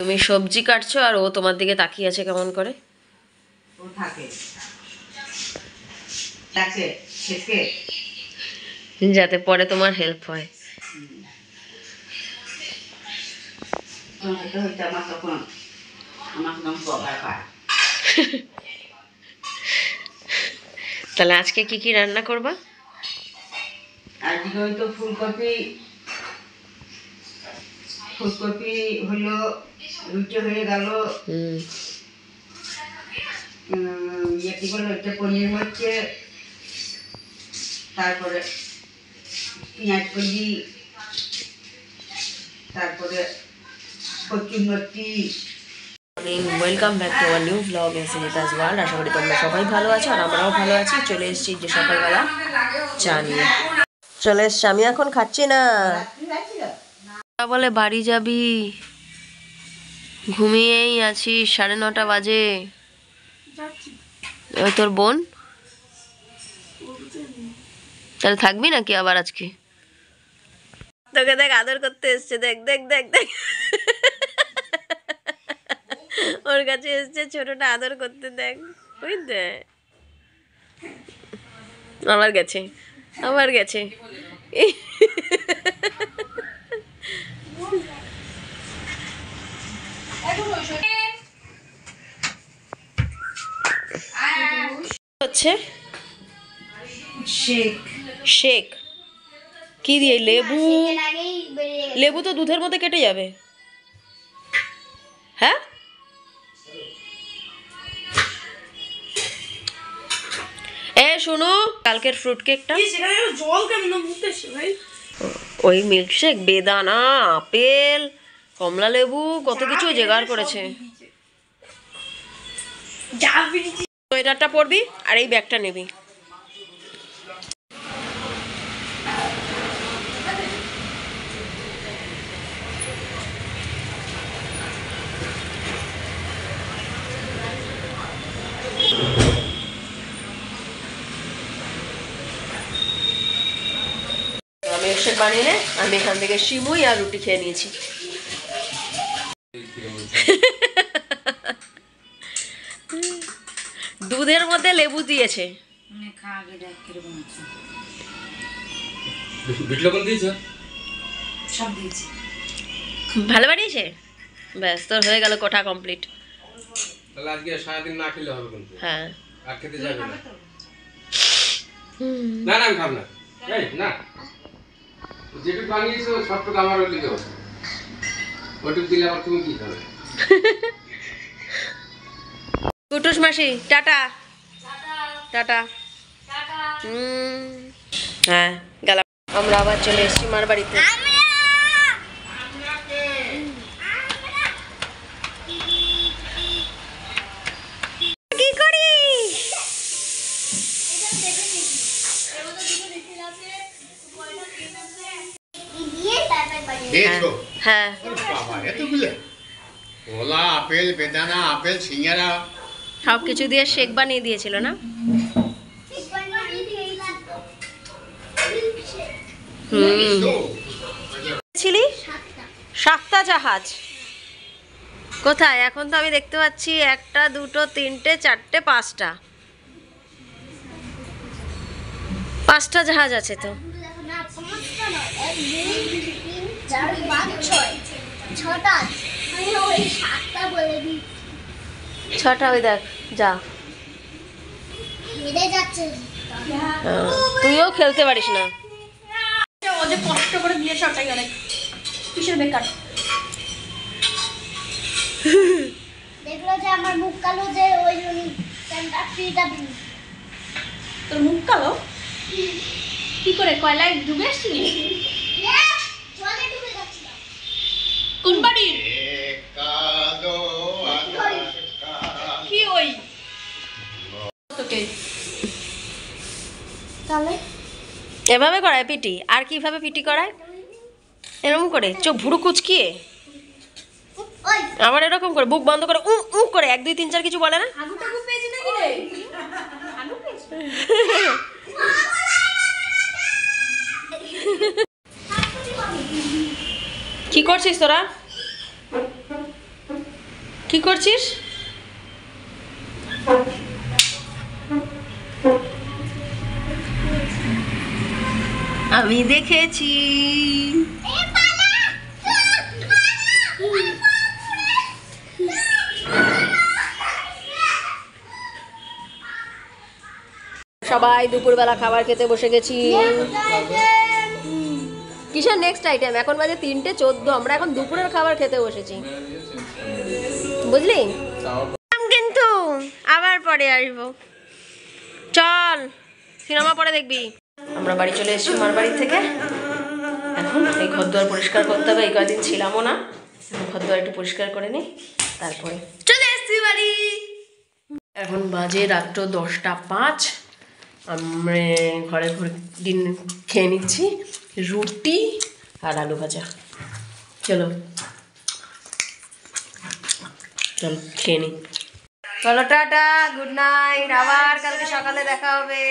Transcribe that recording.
তুমি সবজি কাটছো আর ও তোমার দিকে তাকিয়ে আছে কেমন করে? ও থাকে তাকে শেখে যাতে পরে তোমার হেল্প হয়। আমার তখন বাবার পায়। তাহলে আজকে কি কি রান্না করবা? আজকে হয়তো ফুলকপি হলো, রুটি হয়ে গেল, কি বলে ওইটা পনির হচ্ছে, তারপরে পেঁয়াজ কলি, তারপরে কচুরমতি। Welcome back to our new blog Sunita's world. আশা করি তোমরা সবাই ভালো আছো আর আমরাও ভালো আছি। চলে এসেছি যে সকালবেলা চা নিয়ে চলে এসছি। আমি এখন খাচ্ছি না, বলে বাড়ি যাবি, ঘুমিয়েই আছি, 9:30 বাজে। ওই তোর বোন, তাহলে থাকবি নাকি আবার আজকে? তোকে দেখ আদর করতে এসছে, দেখ দেখ দেখ দেখ, ওর কাছে এসছে ছোটটা আদর করতে, দেখ বুঝতে। আবার গেছে, আবার গেছে। হচ্ছে শেক। শেক কি দিয়ে? লেবু, লেবু তো দুধের মধ্যে কেটে যাবে। হ্যাঁ, এ শোনো, কালকের ফ্রুট কেকটা, ওই মিল্কশেক, বেদানা, আপেল, কমলা লেবু, কত কিছু জোগাড় করেছে। সোয়েটারটা পরবি আর এই ব্যাগটা নিবি। মিল্কশেক বানিয়ে নে, আমি এখান থেকে সিমুই আর রুটি খেয়ে নিয়েছি। দুধের মধ্যে লেবু দিয়েছে। ভালো বানিয়েছে, ব্যাস তোর হয়ে গেল কোঠা কমপ্লিট। তাহলে আজকে সারাদিন না খেলে হবে কিন্তু। হ্যাঁ, আর খেতে যাবে না। না না আমি খাব না। এই না, যেটুকু বানিয়েছো সবটুকু আমার ওই লিখে হবে। ওটুকু দিলে আবার তুমি কি খাবে? কুটুস মাসি টাটা টাটা। হ্যাঁ গেলাম। আমরা আবার চলে এসেছি মার বাড়িতে। কি করি? হ্যাঁ, কলা, আপেল, বেদানা, আপেল, সিঙ্গারা সব কিছু দিয়ে শেক বানিয়ে দিয়েছিল না? ছিলি 7টা জাহাজ কোথায়? এখন তো আমি দেখতে পাচ্ছি 1টা 2টো 3টে 4টে 5টা জাহাজ আছে তো। 6টা ওই দেখ যা, তুইও খেলতে পারিস না। ও যে কষ্ট করে দিয়েছে ওটাই অনেক কিসের বেকার। দেখলো যে আমার মুখ কালো, যে ওই ফ্রিটা দিন। তোর মুখ কালো কি করে? কয়লায় ডুবে আসছিলি? জলে ডুবে যাচ্ছিলাম। কোন বাড়ির? কি ওই তোকে তাহলে এভাবে করায় পিটি? আর কিভাবে পিটি করায়? এরকম করে চোখ ভুরু কুচকিয়ে, ওই আবার এরকম করে বুক বন্ধ করে করে 1 2 3 4 কিছু বলে না? হাগু টাগু পেয়েছি নাকি রে? হাগু পেয়েছি? কি করছিস তোরা? কি করছিস? আমি দেখেছি। সবাই দুপুরবেলা খাবার খেতে বসে গেছি। কিসের নেক্সট আইটেম? এখন বাজে 3:14, আমরা এখন দুপুরের খাবার খেতে বসেছি, বুঝলি? কিন্তু আবার পরে আসবো, চল সিনেমা পরে দেখবি। আমরা বাড়ি চলে এসেছি মার বাড়ি থেকে। এখন এই ঘর দুয়ার পরিষ্কার করতে হবে, এই কদিন ছিলামও না, ঘর দুয়ার একটু পরিষ্কার করে নিই, তারপরে চলে এসেছি বাড়ি। এখন বাজে রাত্র 10:05। আমরা ঘরে দিন খেয়ে নিচ্ছি রুটি আর আলু ভাজা। চলো চলো খেয়ে নিই। চলো টাটা, গুড নাইট, আবার কালকে সকালে দেখা হবে।